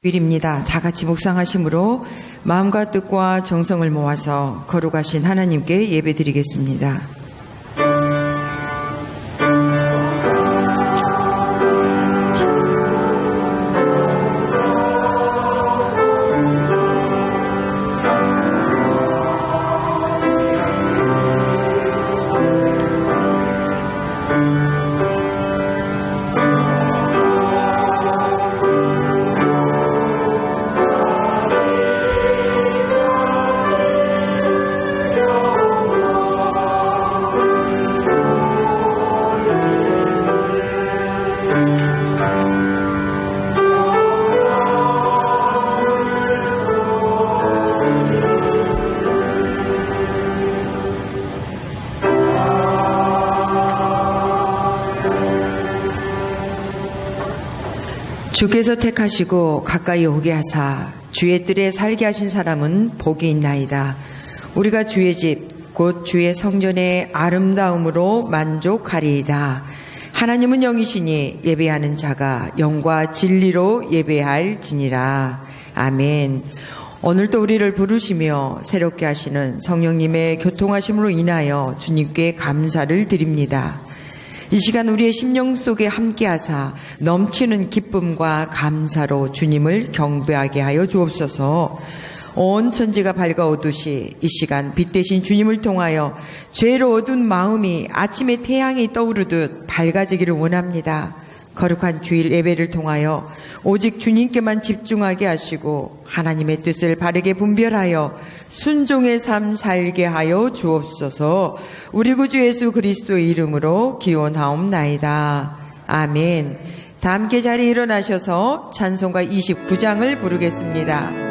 주일입니다. 다 같이 묵상하심으로 마음과 뜻과 정성을 모아서 거룩하신 하나님께 예배드리겠습니다. 주께서 택하시고 가까이 오게 하사 주의 뜰에 살게 하신 사람은 복이 있나이다. 우리가 주의 집 곧 주의 성전의 아름다움으로 만족하리이다. 하나님은 영이시니 예배하는 자가 영과 진리로 예배할지니라. 아멘. 오늘도 우리를 부르시며 새롭게 하시는 성령님의 교통하심으로 인하여 주님께 감사를 드립니다. 이 시간 우리의 심령 속에 함께하사 넘치는 기쁨과 감사로 주님을 경배하게 하여 주옵소서. 온 천지가 밝아오듯이 이 시간 빛 대신 주님을 통하여 죄로 어두운 마음이 아침에 태양이 떠오르듯 밝아지기를 원합니다. 거룩한 주일 예배를 통하여 오직 주님께만 집중하게 하시고 하나님의 뜻을 바르게 분별하여 순종의 삶 살게 하여 주옵소서. 우리 구주 예수 그리스도의 이름으로 기원하옵나이다. 아멘. 다 함께 자리에 일어나셔서 찬송가 29장을 부르겠습니다.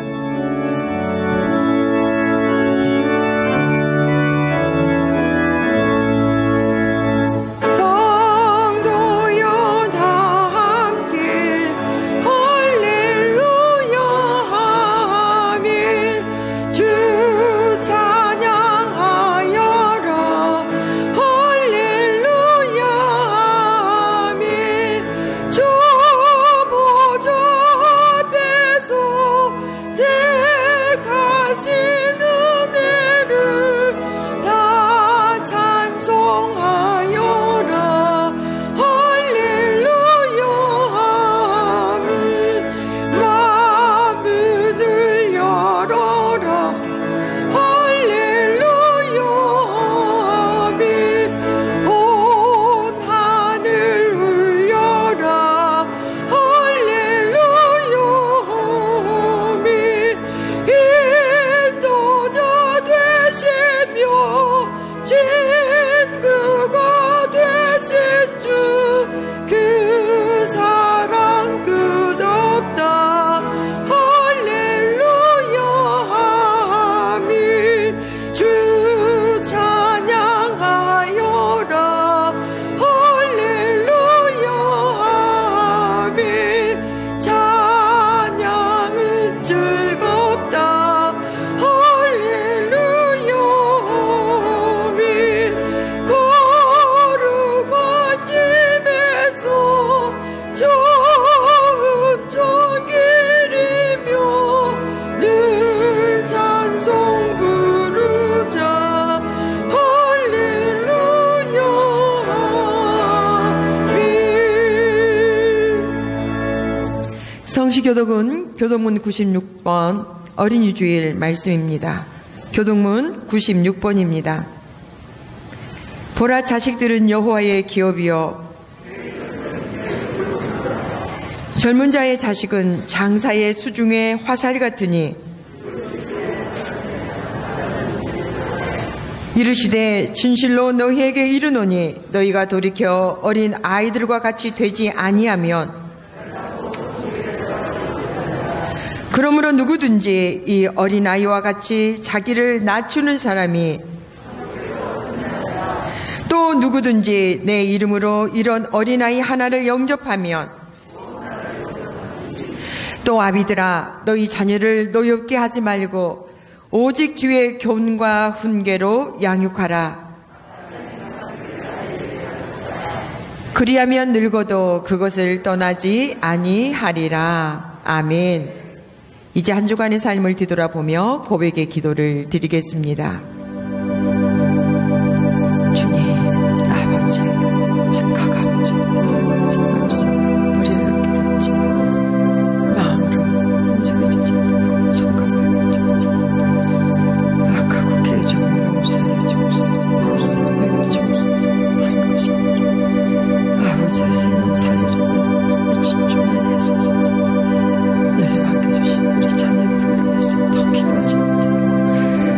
성시교독은 교독문 96번 어린이 주일 말씀입니다. 교독문 96번입니다. 보라, 자식들은 여호와의 기업이요 젊은 자의 자식은 장사의 수중의 화살 같으니 이르시되 진실로 너희에게 이르노니 너희가 돌이켜 어린 아이들과 같이 되지 아니하면 그러므로 누구든지 이 어린아이와 같이 자기를 낮추는 사람이 또 누구든지 내 이름으로 이런 어린아이 하나를 영접하면 또 아비들아 너희 자녀를 노엽게 하지 말고 오직 주의 교훈과 훈계로 양육하라. 그리하면 늙어도 그것을 떠나지 아니하리라. 아멘. 이제 한 주간의 삶을 뒤돌아보며 고백의 기도를 드리겠습니다. 주님, 아버지, 즉각 아버지 뜻을 없습니다. 우리를 믿지 마음으로 저기저기 손가락을 저기저기 악하고 개종을 용서해 주옵소서. 벌써 주옵소서. 한 것이 아버지의 생명 살리려 진정하게 하소서. 늘 맡겨주신 우리 자녀들을 위해서 더 기도하지 못해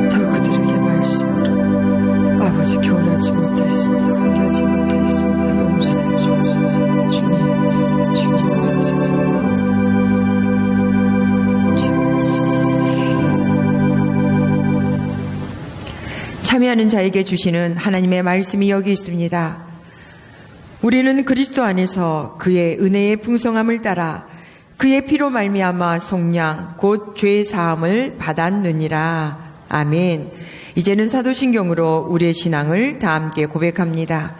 더 그들에게 말씀으로 아버지 교훈하지 못하였습니다. 회개하지 못하였습니다. 용서해 주옵소서. 주님 용서하소서. 참여하는 자에게 주시는 하나님의 말씀이 여기 있습니다. 우리는 그리스도 안에서 그의 은혜의 풍성함을 따라 그의 피로 말미암아 속량 곧 죄 사함을 받았느니라. 아멘. 이제는 사도신경으로 우리의 신앙을 다 함께 고백합니다.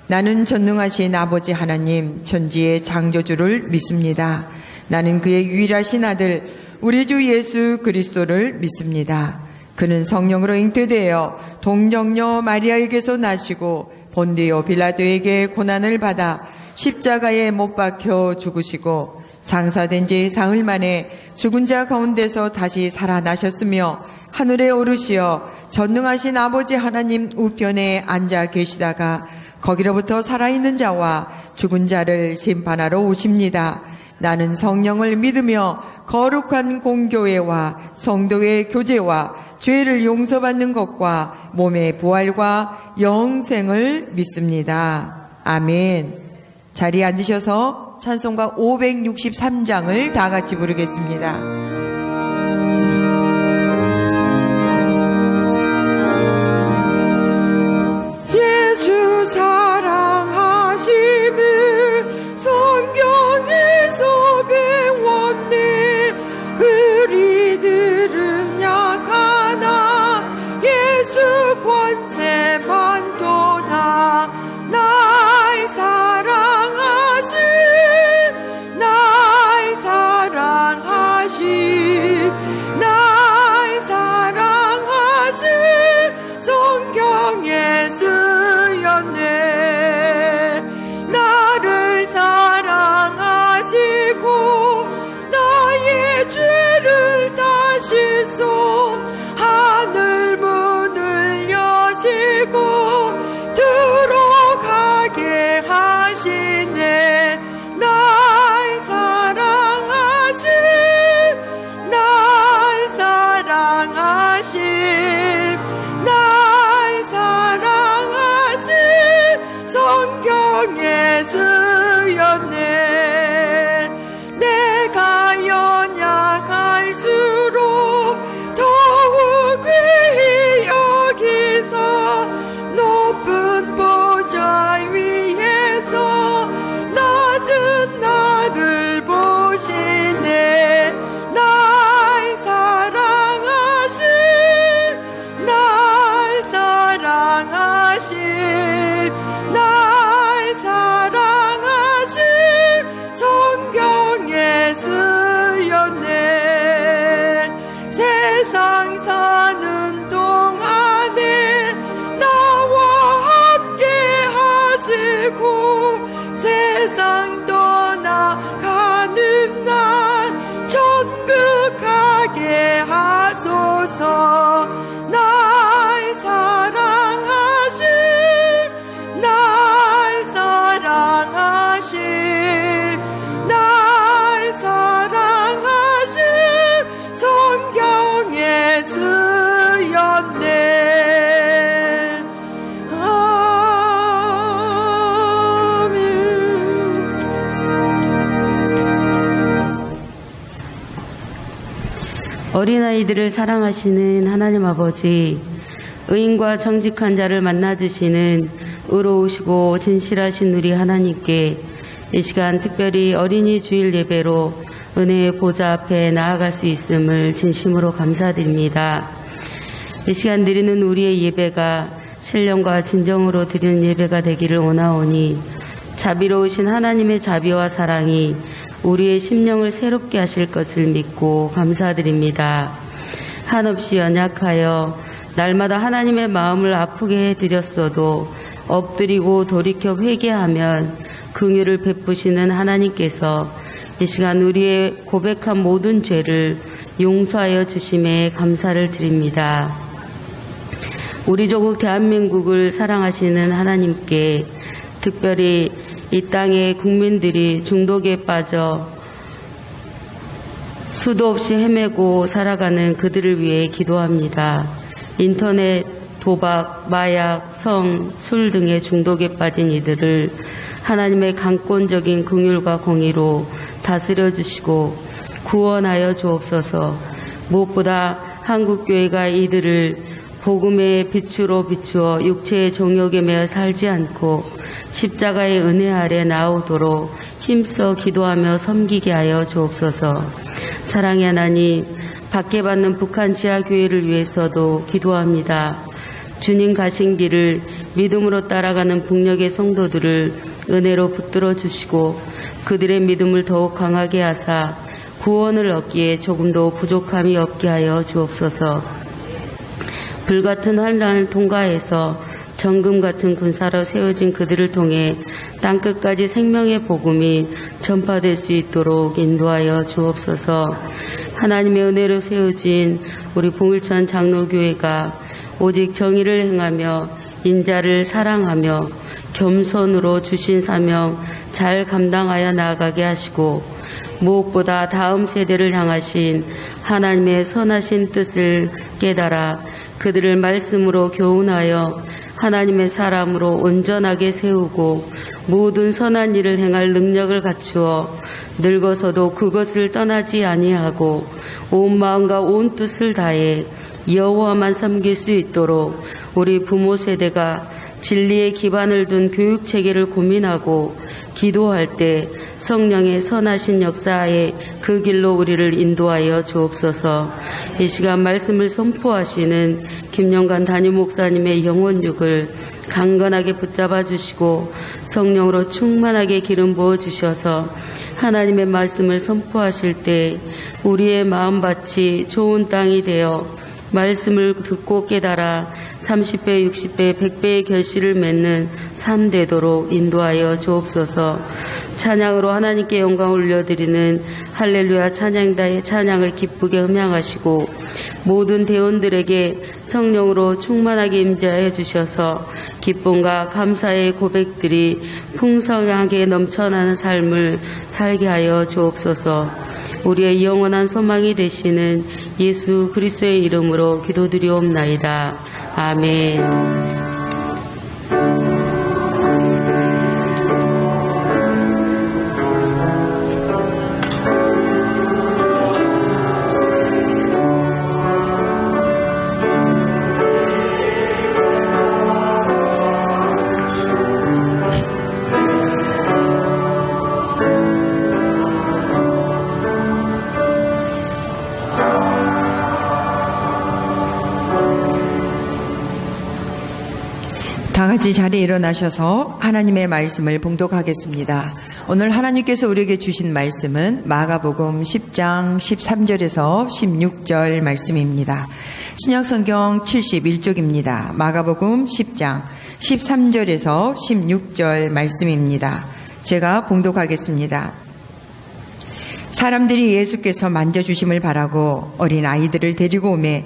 나는 전능하신 아버지 하나님 천지의 창조주를 믿습니다. 나는 그의 유일하신 아들 우리 주 예수 그리스도를 믿습니다. 그는 성령으로 잉태되어 동정녀 마리아에게서 나시고 본디오 빌라도에게 고난을 받아 십자가에 못 박혀 죽으시고 장사된 지 사흘 만에 죽은 자 가운데서 다시 살아나셨으며 하늘에 오르시어 전능하신 아버지 하나님 우편에 앉아 계시다가 거기로부터 살아있는 자와 죽은 자를 심판하러 오십니다. 나는 성령을 믿으며 거룩한 공교회와 성도의 교제와 죄를 용서받는 것과 몸의 부활과 영생을 믿습니다. 아멘. 자리에 앉으셔서 찬송가 563장을 다 같이 부르겠습니다. 예수 사랑하심을 성경에서 배웠네. 우리들은 약하나 예수 권세만도다. 날 사랑하신 날 사랑하신 날 사랑하신 성경에 쓰였네. 나를 사랑하시고 나의 죄를 다 씻어 하늘 문을 여시고 들어가게 하시네. 날 사랑하신 날 사랑하신 날 사랑하신 성경에 쓰였네. 내가 연약할수록 더욱 귀히 여기사 높은 보좌 위에서 낮은 나를 보시네. 날 사랑하신 날 사랑하신 날 사랑하신 성경에 쓰였네. 세상 사는 동안에 나와 함께 하시고 세상 떠나가는 날 천국 가게 하소서. 날 사랑하신 날 사랑하신 날 사랑하신 성경에 쓰였네. 아멘. 어린아이들을 사랑하시는 하나님 아버지, 의인과 정직한 자를 만나주시는 의로우시고 진실하신 우리 하나님께 이 시간 특별히 어린이 주일 예배로 은혜의 보좌 앞에 나아갈 수 있음을 진심으로 감사드립니다. 이 시간 드리는 우리의 예배가 신령과 진정으로 드리는 예배가 되기를 원하오니 자비로우신 하나님의 자비와 사랑이 우리의 심령을 새롭게 하실 것을 믿고 감사드립니다. 한없이 연약하여 날마다 하나님의 마음을 아프게 해드렸어도 엎드리고 돌이켜 회개하면 긍휼을 베푸시는 하나님께서 이 시간 우리의 고백한 모든 죄를 용서하여 주심에 감사를 드립니다. 우리 조국 대한민국을 사랑하시는 하나님께 특별히 이 땅의 국민들이 중독에 빠져 수도 없이 헤매고 살아가는 그들을 위해 기도합니다. 인터넷, 도박, 마약, 성, 술 등의 중독에 빠진 이들을 하나님의 강권적인 긍휼과 공의로 다스려 주시고 구원하여 주옵소서. 무엇보다 한국교회가 이들을 복음의 빛으로 비추어 육체의 정욕에 매여 살지 않고 십자가의 은혜 아래 나오도록 힘써 기도하며 섬기게 하여 주옵소서. 사랑의 하나님, 박해받는 북한 지하교회를 위해서도 기도합니다. 주님 가신 길을 믿음으로 따라가는 북녘의 성도들을 은혜로 붙들어 주시고 그들의 믿음을 더욱 강하게 하사 구원을 얻기에 조금도 부족함이 없게 하여 주옵소서. 불같은 환난을 통과해서 정금 같은 군사로 세워진 그들을 통해 땅끝까지 생명의 복음이 전파될 수 있도록 인도하여 주옵소서. 하나님의 은혜로 세워진 우리 봉일천 장로교회가 오직 정의를 행하며 인자를 사랑하며 겸손으로 주신 사명 잘 감당하여 나아가게 하시고 무엇보다 다음 세대를 향하신 하나님의 선하신 뜻을 깨달아 그들을 말씀으로 교훈하여 하나님의 사람으로 온전하게 세우고 모든 선한 일을 행할 능력을 갖추어 늙어서도 그것을 떠나지 아니하고 온 마음과 온 뜻을 다해 여호와만 섬길 수 있도록 우리 부모 세대가 진리의 기반을 둔 교육 체계를 고민하고 기도할 때 성령의 선하신 역사에 그 길로 우리를 인도하여 주옵소서. 이 시간 말씀을 선포하시는 김영관 담임 목사님의 영혼육을 강건하게 붙잡아 주시고 성령으로 충만하게 기름 부어 주셔서 하나님의 말씀을 선포하실 때 우리의 마음밭이 좋은 땅이 되어 말씀을 듣고 깨달아 30배, 60배, 100배의 결실을 맺는 삶 되도록 인도하여 주옵소서. 찬양으로 하나님께 영광 올려드리는 할렐루야 찬양다의 찬양을 기쁘게 음향하시고 모든 대원들에게 성령으로 충만하게 임재하여 주셔서 기쁨과 감사의 고백들이 풍성하게 넘쳐나는 삶을 살게 하여 주옵소서. 우리의 영원한 소망이 되시는 예수 그리스도의 이름으로 기도드리옵나이다. 아멘. 다 같이 자리에 일어나셔서 하나님의 말씀을 봉독하겠습니다. 오늘 하나님께서 우리에게 주신 말씀은 마가복음 10장 13절에서 16절 말씀입니다. 신약성경 71쪽입니다. 마가복음 10장 13절에서 16절 말씀입니다. 제가 봉독하겠습니다. 사람들이 예수께서 만져주심을 바라고 어린 아이들을 데리고 오매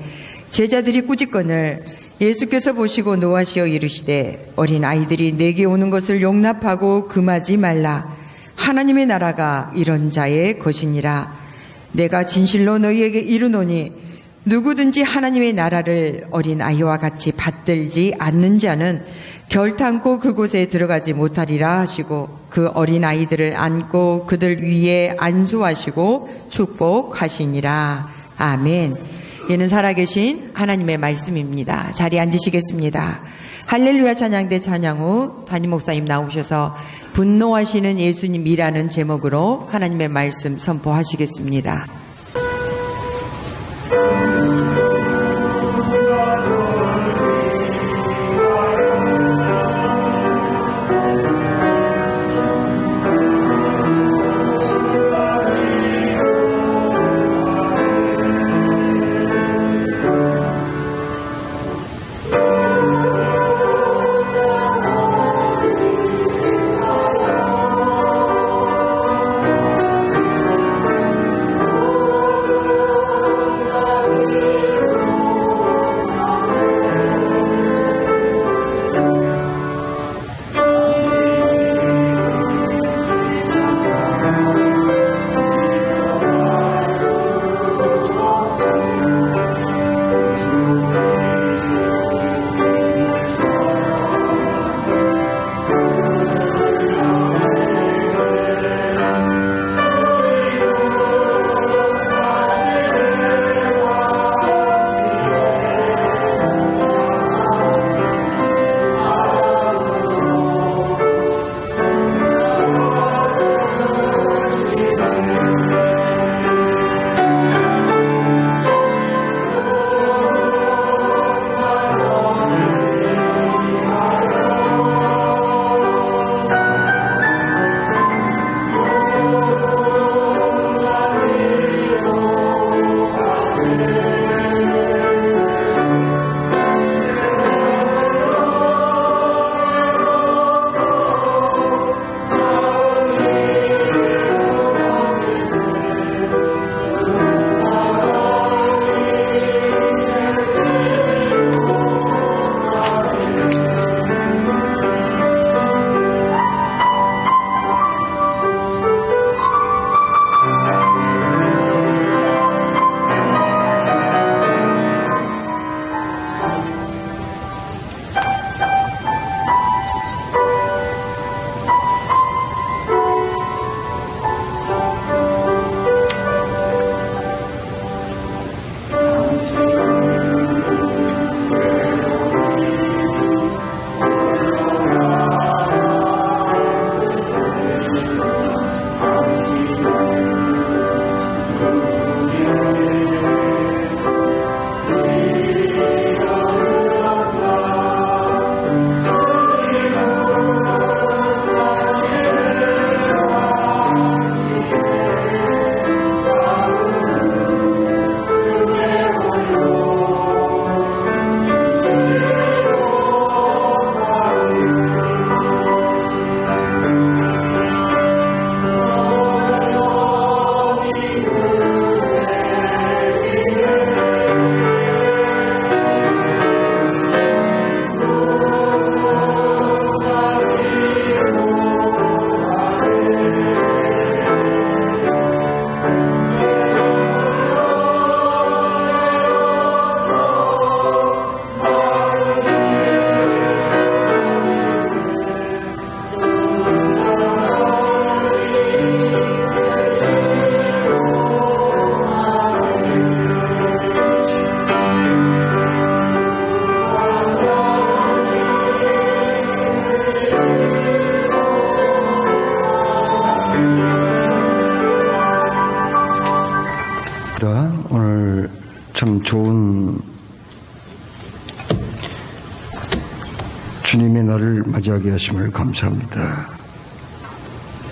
제자들이 꾸짖거늘 예수께서 보시고 노하시어 이르시되 어린 아이들이 내게 오는 것을 용납하고 금하지 말라. 하나님의 나라가 이런 자의 것이니라. 내가 진실로 너희에게 이르노니 누구든지 하나님의 나라를 어린 아이와 같이 받들지 않는 자는 결탄코 그곳에 들어가지 못하리라 하시고 그 어린 아이들을 안고 그들 위에 안수하시고 축복하시니라. 아멘. 이는 살아계신 하나님의 말씀입니다. 자리에 앉으시겠습니다. 할렐루야 찬양대 찬양 후 담임 목사님 나오셔서 분노하시는 예수님이라는 제목으로 하나님의 말씀 선포하시겠습니다. 감사합니다. 오늘 참 좋은 주님의 날을 맞이하게 하심을 감사합니다.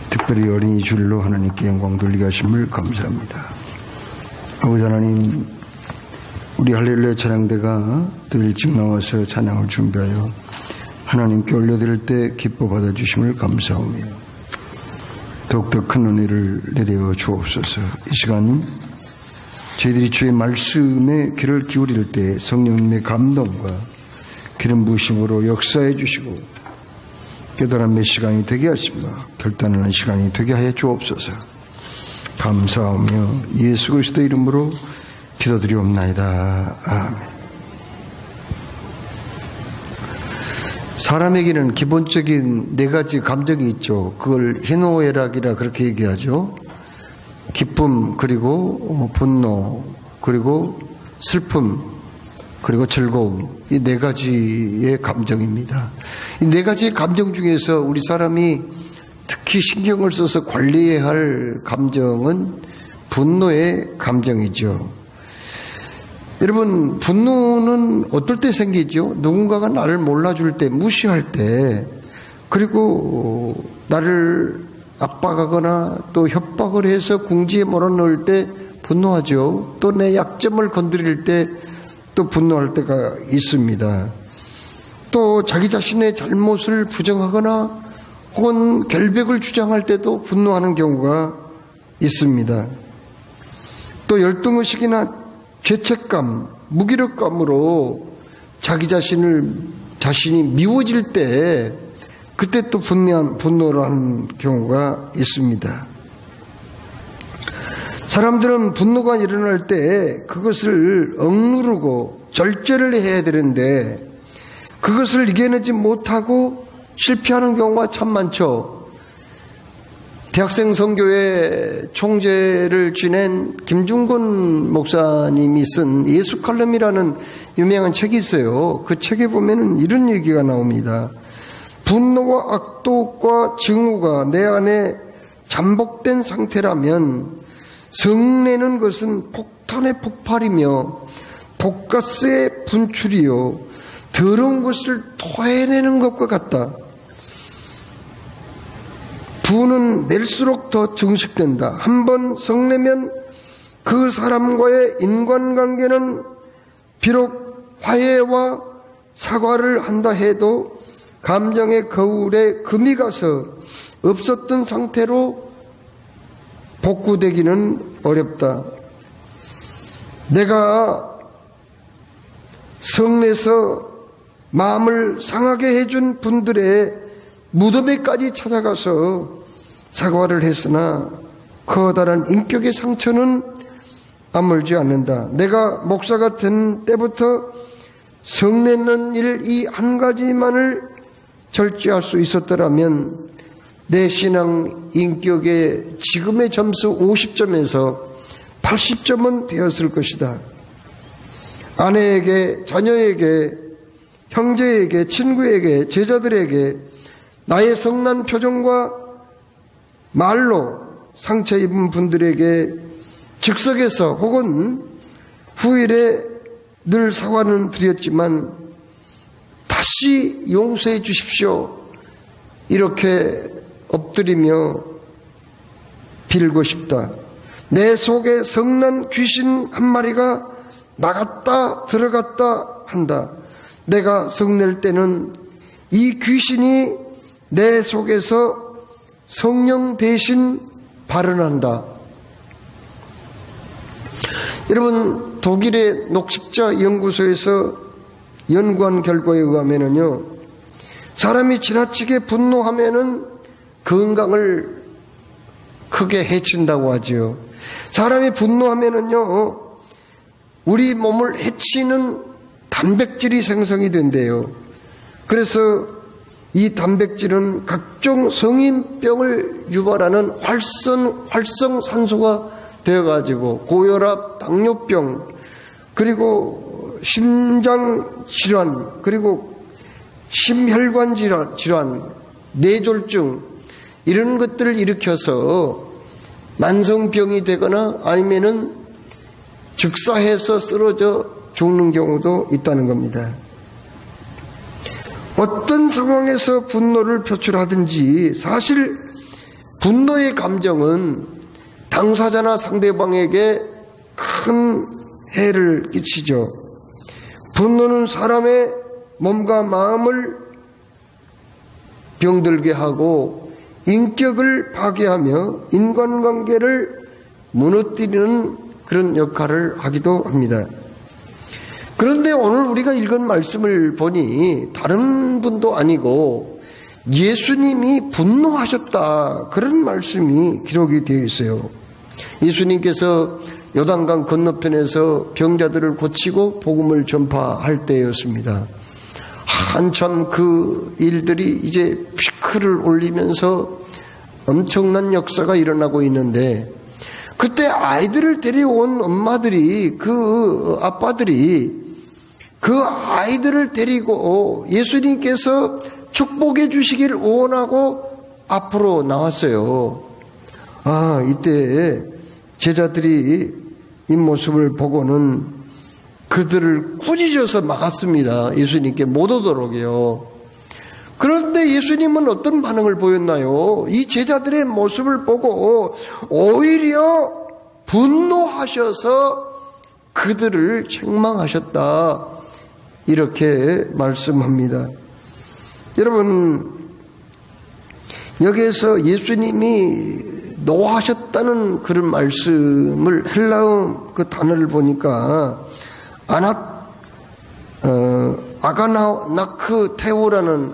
특별히 어린이 주일로 하나님께 영광 돌리게 하심을 감사합니다. 아버지 하나님, 우리 할렐루야 찬양대가 또 일찍 나와서 찬양을 준비하여 하나님께 올려드릴 때 기뻐 받아주심을 감사하며 더욱더 큰 은혜를 내려 주옵소서. 이 시간 저희들이 주의 말씀에 귀를 기울일 때 성령님의 감동과 기름 부으심으로 역사해 주시고 깨달음의 시간이 되게 하시며 결단하는 시간이 되게 하여 주옵소서. 감사하며 예수 그리스도 이름으로 기도드리옵나이다. 아멘. 사람에게는 기본적인 4가지 감정이 있죠. 그걸 희노애락이라 그렇게 얘기하죠. 기쁨, 그리고 분노, 그리고 슬픔, 그리고 즐거움. 이 4가지의 감정입니다. 이 4가지의 감정 중에서 우리 사람이 특히 신경을 써서 관리해야 할 감정은 분노의 감정이죠. 여러분, 분노는 어떨 때 생기죠? 누군가가 나를 몰라줄 때, 무시할 때, 그리고 나를 압박하거나 또 협박을 해서 궁지에 몰아넣을 때 분노하죠. 또 내 약점을 건드릴 때 또 분노할 때가 있습니다. 또 자기 자신의 잘못을 부정하거나 혹은 결백을 주장할 때도 분노하는 경우가 있습니다. 또 열등의식이나 죄책감, 무기력감으로 자기 자신이 미워질 때 그때 또 분노를 하는 경우가 있습니다. 사람들은 분노가 일어날 때 그것을 억누르고 절제를 해야 되는데 그것을 이겨내지 못하고 실패하는 경우가 참 많죠. 대학생 선교회 총재를 지낸 김중곤 목사님이 쓴 예수 칼럼이라는 유명한 책이 있어요. 그 책에 보면은 이런 얘기가 나옵니다. 분노와 악독과 증오가 내 안에 잠복된 상태라면 성내는 것은 폭탄의 폭발이며 독가스의 분출이요 더러운 것을 토해내는 것과 같다. 분은 낼수록 더 증식된다. 한번 성내면 그 사람과의 인간관계는 비록 화해와 사과를 한다 해도 감정의 거울에 금이 가서 없었던 상태로 복구되기는 어렵다. 내가 성내서 마음을 상하게 해준 분들의 무덤에까지 찾아가서 사과를 했으나 커다란 인격의 상처는 아물지 않는다. 내가 목사가 된 때부터 성내는 일 이 한 가지만을 절제할 수 있었더라면 내 신앙 인격의 지금의 점수 50점에서 80점은 되었을 것이다. 아내에게, 자녀에게, 형제에게, 친구에게, 제자들에게 나의 성난 표정과 말로 상처 입은 분들에게 즉석에서 혹은 후일에 늘 사과는 드렸지만 다시 용서해 주십시오. 이렇게 엎드리며 빌고 싶다. 내 속에 성난 귀신 한 마리가 나갔다 들어갔다 한다. 내가 성낼 때는 이 귀신이 내 속에서 성령 대신 발언한다. 여러분, 독일의 녹십자 연구소에서 연구한 결과에 의하면요, 사람이 지나치게 분노하면은 건강을 크게 해친다고 하죠. 사람이 분노하면은요, 우리 몸을 해치는 단백질이 생성이 된대요. 그래서 이 단백질은 각종 성인병을 유발하는 활성산소가 되어가지고 고혈압, 당뇨병, 그리고 심장질환, 그리고 심혈관 질환, 뇌졸중 이런 것들을 일으켜서 만성병이 되거나 아니면은 즉사해서 쓰러져 죽는 경우도 있다는 겁니다. 어떤 상황에서 분노를 표출하든지 사실 분노의 감정은 당사자나 상대방에게 큰 해를 끼치죠. 분노는 사람의 몸과 마음을 병들게 하고 인격을 파괴하며 인간관계를 무너뜨리는 그런 역할을 하기도 합니다. 그런데 오늘 우리가 읽은 말씀을 보니 다른 분도 아니고 예수님이 분노하셨다, 그런 말씀이 기록이 되어 있어요. 예수님께서 요단강 건너편에서 병자들을 고치고 복음을 전파할 때였습니다. 한참 그 일들이 이제 피크를 올리면서 엄청난 역사가 일어나고 있는데, 그때 아이들을 데려온 엄마들이, 그 아빠들이 그 아이들을 데리고 예수님께서 축복해 주시기를 원하고 앞으로 나왔어요. 이때 제자들이 이 모습을 보고는 그들을 꾸짖어서 막았습니다. 예수님께 못 오도록요. 그런데 예수님은 어떤 반응을 보였나요? 이 제자들의 모습을 보고 오히려 분노하셔서 그들을 책망하셨다, 이렇게 말씀합니다. 여러분, 여기에서 예수님이 노하셨다는 그런 말씀을 헬라어 그 단어를 보니까 아가나크테오라는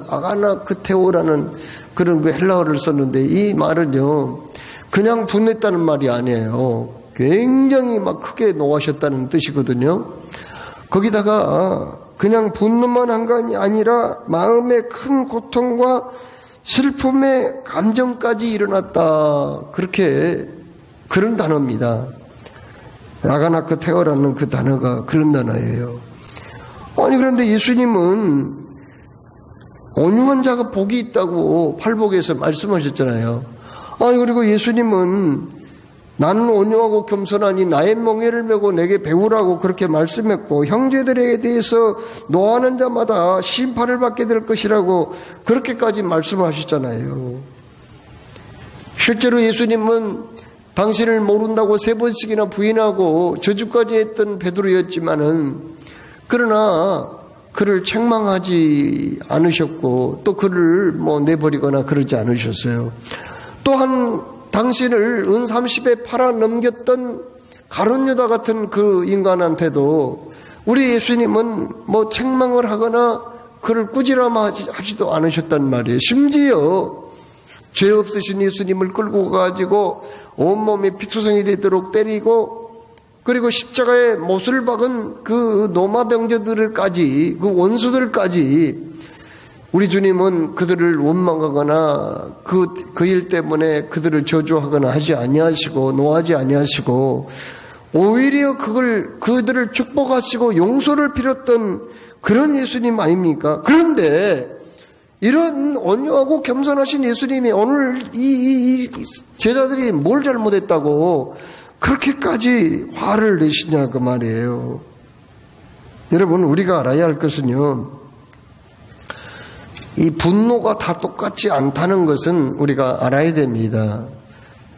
그런 그 헬라어를 썼는데, 이 말은요 그냥 분했다는 말이 아니에요. 굉장히 막 크게 노하셨다는 뜻이거든요. 거기다가 그냥 분노만 한 게 아니라 마음의 큰 고통과 슬픔의 감정까지 일어났다, 그렇게 그런 단어입니다. 아가나크테오라는 그 단어가 그런 단어예요. 아니, 그런데 예수님은 온유한 자가 복이 있다고 팔복에서 말씀하셨잖아요. 아니, 그리고 예수님은 나는 온유하고 겸손하니 나의 멍에를 메고 내게 배우라고 그렇게 말씀했고, 형제들에 대해서 노하는 자마다 심판을 받게 될 것이라고 그렇게까지 말씀하셨잖아요. 실제로 예수님은 당신을 모른다고 3번씩이나 부인하고 저주까지 했던 베드로였지만은, 그러나 그를 책망하지 않으셨고 또 그를 내버리거나 그러지 않으셨어요. 또한 당신을 은 30에 팔아 넘겼던 가룟 유다 같은 그 인간한테도 우리 예수님은 책망을 하거나 그를 꾸지람하지도 않으셨단 말이에요. 심지어 죄 없으신 예수님을 끌고 가지고 온몸이 피투성이 되도록 때리고, 그리고 십자가에 못을 박은 그 로마 병자들까지, 그 원수들까지 우리 주님은 그들을 원망하거나 그 일 때문에 그들을 저주하거나 하지 아니하시고 노하지 아니하시고, 오히려 그들을 축복하시고 용서를 빌었던 그런 예수님 아닙니까? 그런데 이런 온유하고 겸손하신 예수님이 오늘 이 제자들이 뭘 잘못했다고 그렇게까지 화를 내시냐, 그 말이에요. 여러분, 우리가 알아야 할 것은요, 이 분노가 다 똑같지 않다는 것은 우리가 알아야 됩니다.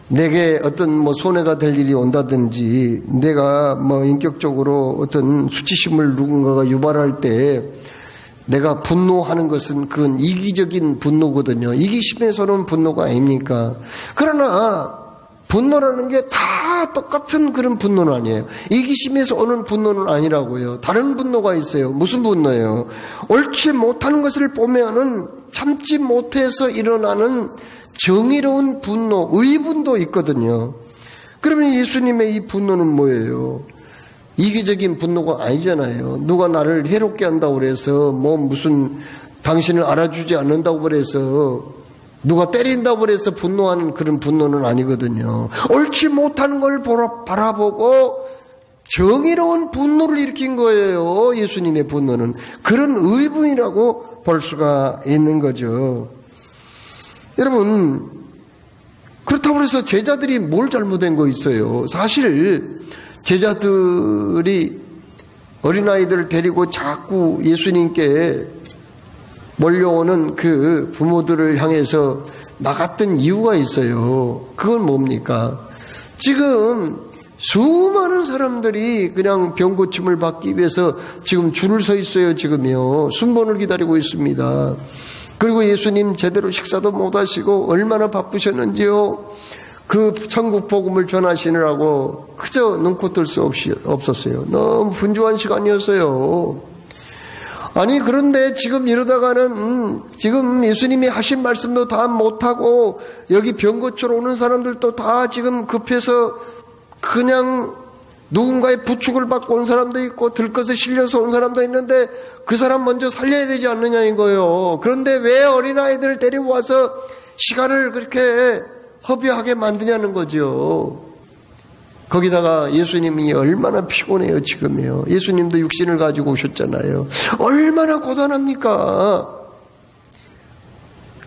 내게 어떤 손해가 될 일이 온다든지, 내가 인격적으로 어떤 수치심을 누군가가 유발할 때 내가 분노하는 것은 그건 이기적인 분노거든요. 이기심에서는 분노가 아닙니까? 그러나 분노라는 게 다 똑같은 그런 분노는 아니에요. 이기심에서 오는 분노는 아니라고요. 다른 분노가 있어요. 무슨 분노예요? 옳지 못하는 것을 보면은 참지 못해서 일어나는 정의로운 분노, 의분도 있거든요. 그러면 예수님의 이 분노는 뭐예요? 이기적인 분노가 아니잖아요. 누가 나를 해롭게 한다고 그래서 무슨 당신을 알아주지 않는다고 그래서 누가 때린다고 그래서 분노하는 그런 분노는 아니거든요. 옳지 못한 걸 바라보고 정의로운 분노를 일으킨 거예요. 예수님의 분노는 그런 의분이라고 볼 수가 있는 거죠. 여러분, 그렇다고 해서 제자들이 뭘 잘못한 거 있어요? 사실 제자들이 어린아이들을 데리고 자꾸 예수님께 몰려오는 그 부모들을 향해서 막았던 이유가 있어요. 그건 뭡니까? 지금 수많은 사람들이 그냥 병 고침을 받기 위해서 지금 줄을 서 있어요. 지금요. 순번을 기다리고 있습니다. 그리고 예수님 제대로 식사도 못 하시고 얼마나 바쁘셨는지요. 그 천국 복음을 전하시느라고 그저 눈코 뜰 수 없었어요. 너무 분주한 시간이었어요. 아니 그런데 지금 이러다가는 지금 예수님이 하신 말씀도 다 못하고 여기 병 고치러 오는 사람들도 다 지금 급해서 그냥 누군가의 부축을 받고 온 사람도 있고 들것에 실려서 온 사람도 있는데 그 사람 먼저 살려야 되지 않느냐 이거예요. 그런데 왜 어린아이들을 데려와서 시간을 그렇게 허비하게 만드냐는 거죠. 거기다가 예수님이 얼마나 피곤해요 지금요. 예수님도 육신을 가지고 오셨잖아요. 얼마나 고단합니까?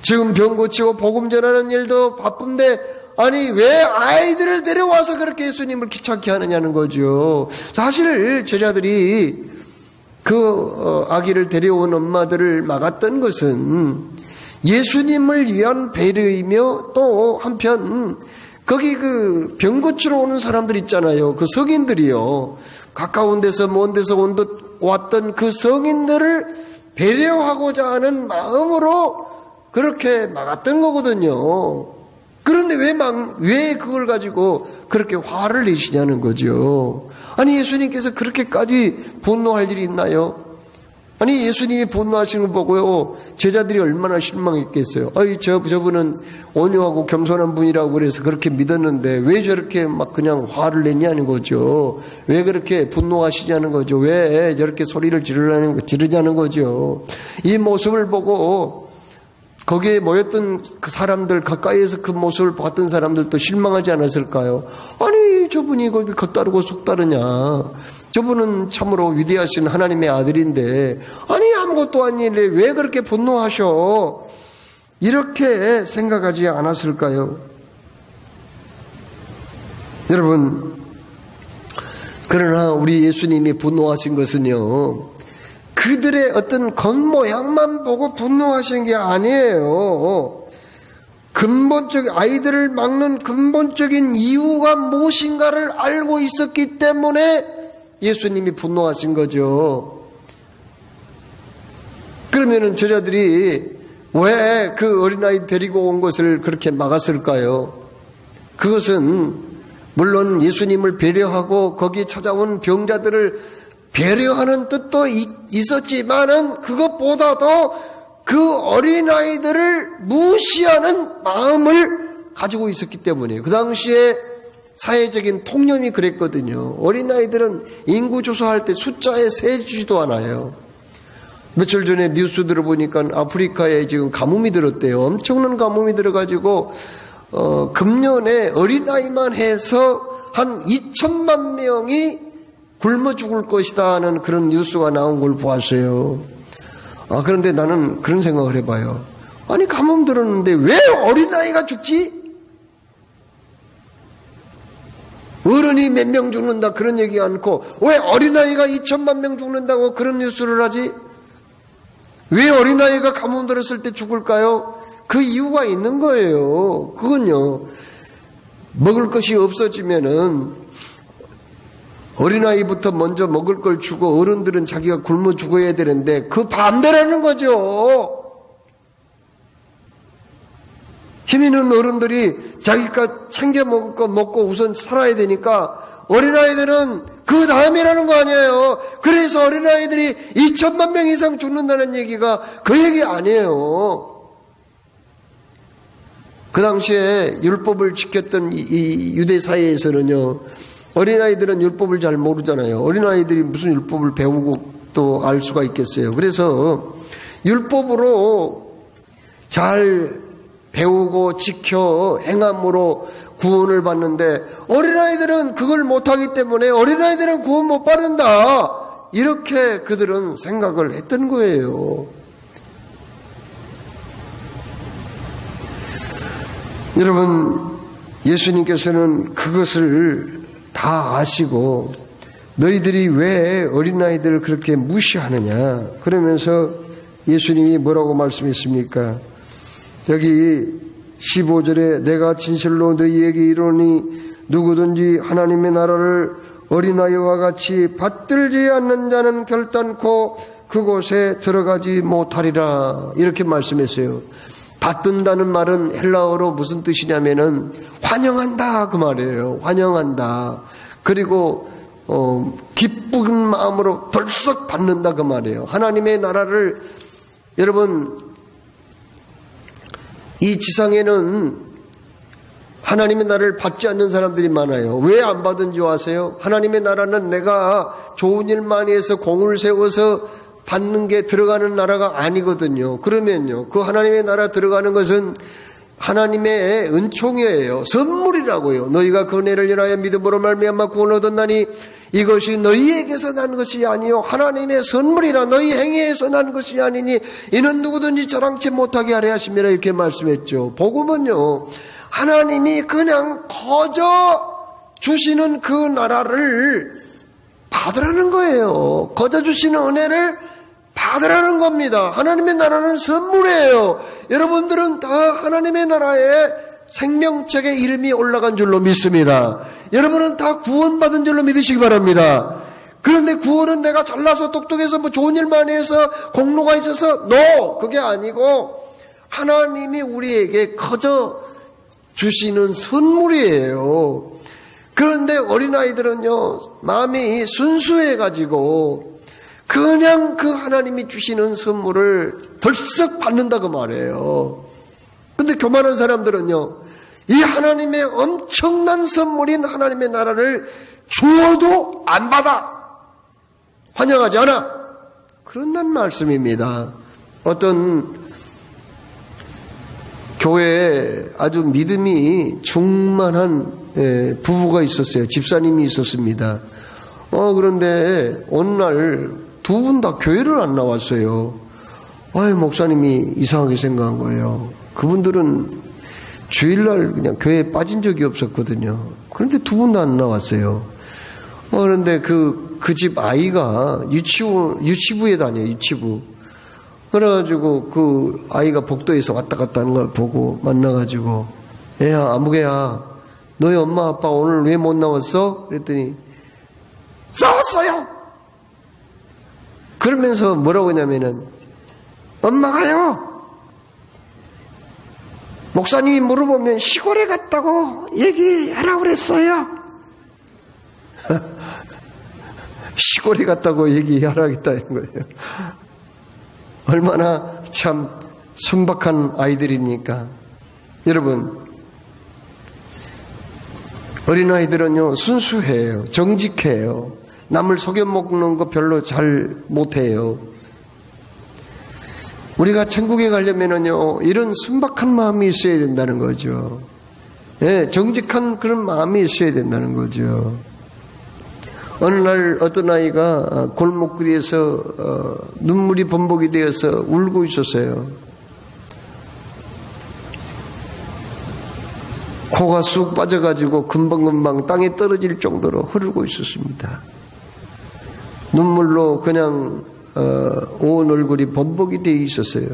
지금 병 고치고 복음 전하는 일도 바쁜데 아니 왜 아이들을 데려와서 그렇게 예수님을 귀찮게 하느냐는 거죠. 사실 제자들이 그 아기를 데려온 엄마들을 막았던 것은 예수님을 위한 배려이며 또 한편 거기 그 병 고치러 오는 사람들 있잖아요. 그 성인들이요. 가까운 데서 먼 데서 왔던 그 성인들을 배려하고자 하는 마음으로 그렇게 막았던 거거든요. 그런데 왜 그걸 가지고 그렇게 화를 내시냐는 거죠. 아니 예수님께서 그렇게까지 분노할 일이 있나요? 아니 예수님이 분노하시는 거 보고요 제자들이 얼마나 실망했겠어요. 아이 저분은 온유하고 겸손한 분이라고 그래서 그렇게 믿었는데 왜 저렇게 막 그냥 화를 내냐는 거죠. 왜 그렇게 분노하시냐는 거죠. 왜 저렇게 소리를 지르냐는 거죠. 이 모습을 보고 거기에 모였던 그 사람들, 가까이에서 그 모습을 봤던 사람들도 실망하지 않았을까요? 아니 저분이 거기 겉다르고 속다르냐. 저분은 참으로 위대하신 하나님의 아들인데 아니 아무것도 아닌 일에 왜 그렇게 분노하셔? 이렇게 생각하지 않았을까요? 여러분, 그러나 우리 예수님이 분노하신 것은요 그들의 어떤 겉모양만 보고 분노하신 게 아니에요. 아이들을 막는 근본적인 이유가 무엇인가를 알고 있었기 때문에 예수님이 분노하신 거죠. 그러면은 제자들이 왜 그 어린아이 데리고 온 것을 그렇게 막았을까요? 그것은 물론 예수님을 배려하고 거기 찾아온 병자들을 배려하는 뜻도 있었지만은 그것보다도 그 어린아이들을 무시하는 마음을 가지고 있었기 때문이에요. 그 당시에 사회적인 통념이 그랬거든요. 어린아이들은 인구 조사할 때 숫자에 세지도 않아요. 며칠 전에 뉴스 들어보니까 아프리카에 지금 가뭄이 들었대요. 엄청난 가뭄이 들어가지고 금년에 어린아이만 해서 한 2천만 명이 굶어 죽을 것이다 하는 그런 뉴스가 나온 걸 보았어요. 그런데 나는 그런 생각을 해봐요. 아니 가뭄 들었는데 왜 어린아이가 죽지? 어른이 몇 명 죽는다 그런 얘기 않고 왜 어린아이가 2천만 명 죽는다고 그런 뉴스를 하지? 왜 어린아이가 가뭄 들었을 때 죽을까요? 그 이유가 있는 거예요. 그건요 먹을 것이 없어지면은 어린아이부터 먼저 먹을 걸 주고 어른들은 자기가 굶어 죽어야 되는데 그 반대라는 거죠. 힘 있는 어른들이 자기가 챙겨 먹을 거 먹고 우선 살아야 되니까 어린아이들은 그 다음이라는 거 아니에요. 그래서 어린아이들이 2천만 명 이상 죽는다는 얘기가 그 얘기 아니에요. 그 당시에 율법을 지켰던 이 유대 사회에서는요 어린아이들은 율법을 잘 모르잖아요. 어린아이들이 무슨 율법을 배우고 또 알 수가 있겠어요. 그래서 율법으로 잘 배우고 지켜 행함으로 구원을 받는데 어린아이들은 그걸 못하기 때문에 어린아이들은 구원 못 받는다. 이렇게 그들은 생각을 했던 거예요. 여러분 예수님께서는 그것을 다 아시고 너희들이 왜 어린아이들을 그렇게 무시하느냐 그러면서 예수님이 뭐라고 말씀했습니까? 여기 15절에 내가 진실로 너희에게 이르노니 누구든지 하나님의 나라를 어린아이와 같이 받들지 않는 자는 결단코 그곳에 들어가지 못하리라 이렇게 말씀했어요. 받든다는 말은 헬라어로 무슨 뜻이냐면은 환영한다 그 말이에요. 환영한다. 그리고 기쁜 마음으로 덜썩 받는다 그 말이에요. 하나님의 나라를 여러분 이 지상에는 하나님의 나라를 받지 않는 사람들이 많아요. 왜 안 받은 줄 아세요? 하나님의 나라는 내가 좋은 일 많이 해서 공을 세워서 받는 게 들어가는 나라가 아니거든요. 그러면요, 그 하나님의 나라 들어가는 것은 하나님의 은총이에요. 선물이라고요. 너희가 그 은혜를 인하여 믿음으로 말미암아 구원을 얻었나니 이것이 너희에게서 난 것이 아니요 하나님의 선물이라 너희 행위에서 난 것이 아니니 이는 누구든지 자랑치 못하게 하려 하심이라 이렇게 말씀했죠. 복음은요, 하나님이 그냥 거저 주시는 그 나라를 받으라는 거예요. 거저 주시는 은혜를 받으라는 겁니다. 하나님의 나라는 선물이에요. 여러분들은 다 하나님의 나라에 생명책에 이름이 올라간 줄로 믿습니다. 여러분은 다 구원받은 줄로 믿으시기 바랍니다. 그런데 구원은 내가 잘나서 똑똑해서 뭐 좋은 일만 해서 공로가 있어서 그게 아니고 하나님이 우리에게 거저 주시는 선물이에요. 그런데 어린아이들은요 마음이 순수해가지고 그냥 그 하나님이 주시는 선물을 덜썩 받는다고 말해요. 근데 교만한 사람들은요, 이 하나님의 엄청난 선물인 하나님의 나라를 주어도 안 받아. 환영하지 않아. 그런다는 말씀입니다. 어떤 교회에 아주 믿음이 충만한 부부가 있었어요. 집사님이 있었습니다. 그런데 어느 날 두 분 다 교회를 안 나왔어요. 목사님이 이상하게 생각한 거예요. 그분들은 주일날 그냥 교회에 빠진 적이 없었거든요. 그런데 두 분 다 안 나왔어요. 그런데 그 집 아이가 유치부에 다녀요, 유치부. 그래가지고 그 아이가 복도에서 왔다 갔다 하는 걸 보고 만나가지고, 애야, 아무개야, 너희 엄마 아빠 오늘 왜 못 나왔어? 그랬더니, 싸웠어요! 그러면서 뭐라고 하냐면은, 엄마가요, 목사님이 물어보면 시골에 갔다고 얘기하라고 그랬어요. 시골에 갔다고 얘기하라고 했다는 거예요. 얼마나 참 순박한 아이들입니까? 여러분, 어린아이들은요, 순수해요. 정직해요. 남을 속여먹는 거 별로 잘 못해요. 우리가 천국에 가려면은요, 이런 순박한 마음이 있어야 된다는 거죠. 예, 정직한 그런 마음이 있어야 된다는 거죠. 어느 날 어떤 아이가 골목길에서 눈물이 범벅이 되어서 울고 있었어요. 코가 쑥 빠져가지고 금방금방 땅에 떨어질 정도로 흐르고 있었습니다. 눈물로 그냥 온 얼굴이 범벅이 되어 있었어요.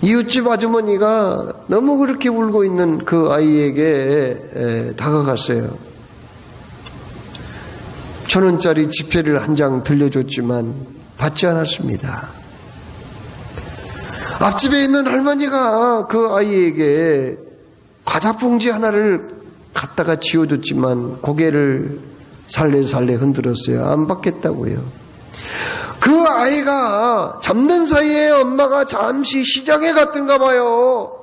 이웃집 아주머니가 너무 그렇게 울고 있는 그 아이에게 다가갔어요. 1,000원짜리 지폐를 한 장 들려줬지만 받지 않았습니다. 앞집에 있는 할머니가 그 아이에게 과자 봉지 하나를 갖다가 지어줬지만 고개를 살래살래 흔들었어요. 안 받겠다고요. 그 아이가 잡는 사이에 엄마가 잠시 시장에 갔던가 봐요.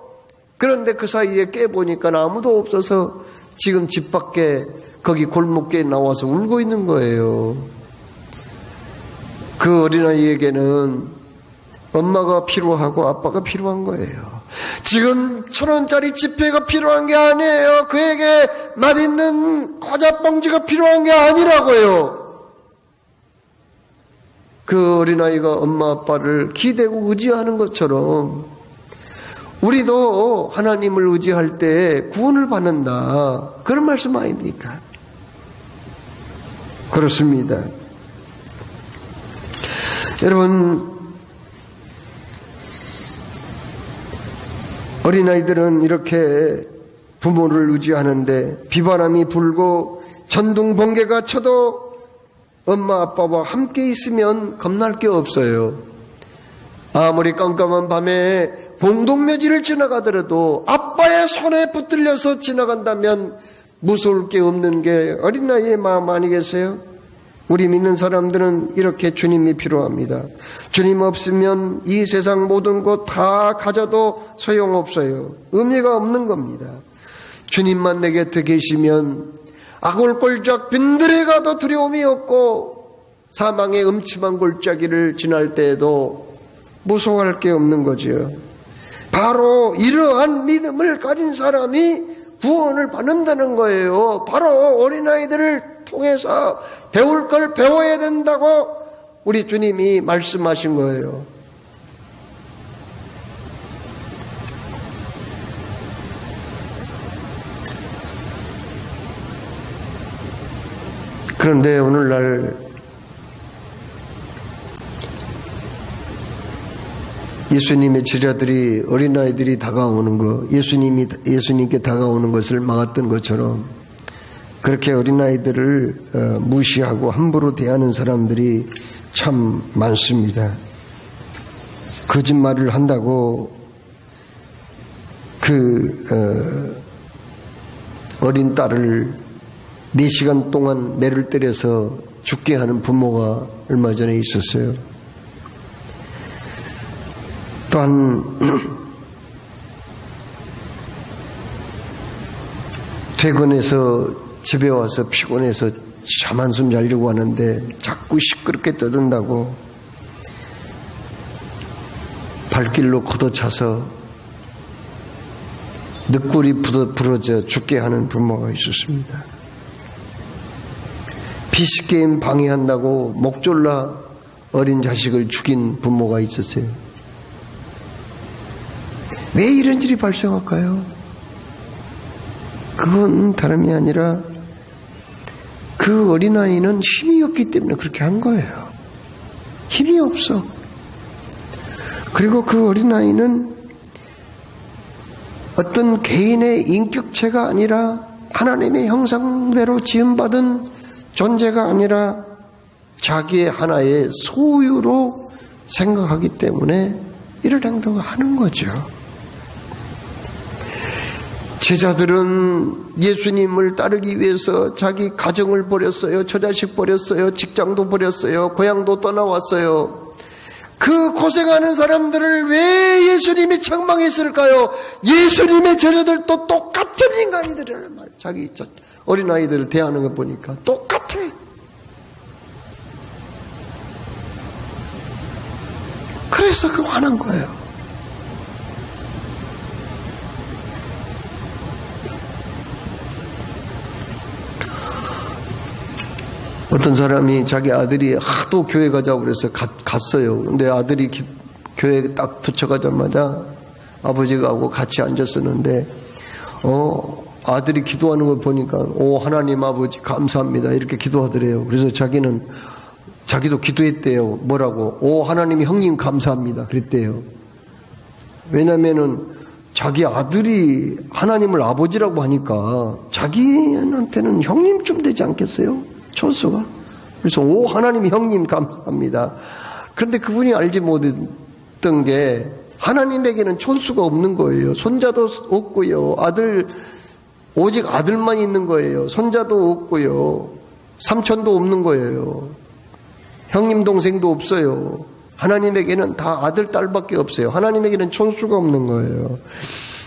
그런데 그 사이에 깨보니까 아무도 없어서 지금 집 밖에 거기 골목길에 나와서 울고 있는 거예요. 그 어린아이에게는 엄마가 필요하고 아빠가 필요한 거예요. 지금 1,000원짜리 지폐가 필요한 게 아니에요. 그에게 맛있는 과자 봉지가 필요한 게 아니라고요. 그 어린아이가 엄마 아빠를 기대고 의지하는 것처럼 우리도 하나님을 의지할 때 구원을 받는다. 그런 말씀 아닙니까? 그렇습니다. 여러분, 어린아이들은 이렇게 부모를 의지하는데 비바람이 불고 전둥 번개가 쳐도 엄마 아빠와 함께 있으면 겁날 게 없어요. 아무리 깜깜한 밤에 공동묘지를 지나가더라도 아빠의 손에 붙들려서 지나간다면 무서울 게 없는 게 어린아이의 마음 아니겠어요? 우리 믿는 사람들은 이렇게 주님이 필요합니다. 주님 없으면 이 세상 모든 것 다 가져도 소용없어요. 의미가 없는 겁니다. 주님만 내 곁에 계시면 아골골짝 빈들에 가도 두려움이 없고 사망의 음침한 골짜기를 지날 때에도 무서워할 게 없는 거죠. 바로 이러한 믿음을 가진 사람이 구원을 받는다는 거예요. 바로 어린아이들을 통해서 배울 걸 배워야 된다고 우리 주님이 말씀하신 거예요. 그런데 오늘날 예수님의 제자들이 어린아이들이 다가오는 거, 예수님께 다가오는 것을 막았던 것처럼 그렇게 어린아이들을 무시하고 함부로 대하는 사람들이 참 많습니다. 거짓말을 한다고 어린 딸을 4시간 동안 매를 때려서 죽게 하는 부모가 얼마 전에 있었어요. 또한 퇴근해서 집에 와서 피곤해서 잠 한숨 자려고 하는데 자꾸 시끄럽게 떠든다고 발길로 걷어차서 늑골이 부러져 죽게 하는 부모가 있었습니다. PC게임 방해한다고 목 졸라 어린 자식을 죽인 부모가 있었어요. 왜 이런 일이 발생할까요? 그건 다름이 아니라 그 어린아이는 힘이 없기 때문에 그렇게 한 거예요. 힘이 없어. 그리고 그 어린아이는 어떤 개인의 인격체가 아니라 하나님의 형상대로 지음받은 존재가 아니라 자기의 하나의 소유로 생각하기 때문에 이런 행동을 하는 거죠. 제자들은 예수님을 따르기 위해서 자기 가정을 버렸어요. 처자식 버렸어요. 직장도 버렸어요. 고향도 떠나왔어요. 그 고생하는 사람들을 왜 예수님이 책망했을까요? 예수님의 제자들도 똑같은 인간이들을 자기 어린아이들을 대하는 거 보니까 똑같아. 그래서 그 화난 거예요. 어떤 사람이 자기 아들이 하도 교회 가자고 그래서 갔어요. 근데 아들이 교회에 딱 도착하자마자 아버지가 하고 같이 앉았었는데 아들이 기도하는 걸 보니까 하나님 아버지 감사합니다 이렇게 기도하더래요. 그래서 자기도 기도했대요. 뭐라고? 하나님 형님 감사합니다 그랬대요. 왜냐면은 자기 아들이 하나님을 아버지라고 하니까 자기한테는 형님쯤 되지 않겠어요? 초수가. 그래서 하나님 형님 감사합니다. 그런데 그분이 알지 못했던 게 하나님에게는 촌수가 없는 거예요. 손자도 없고요. 오직 아들만 있는 거예요. 손자도 없고요. 삼촌도 없는 거예요. 형님 동생도 없어요. 하나님에게는 다 아들 딸밖에 없어요. 하나님에게는 촌수가 없는 거예요.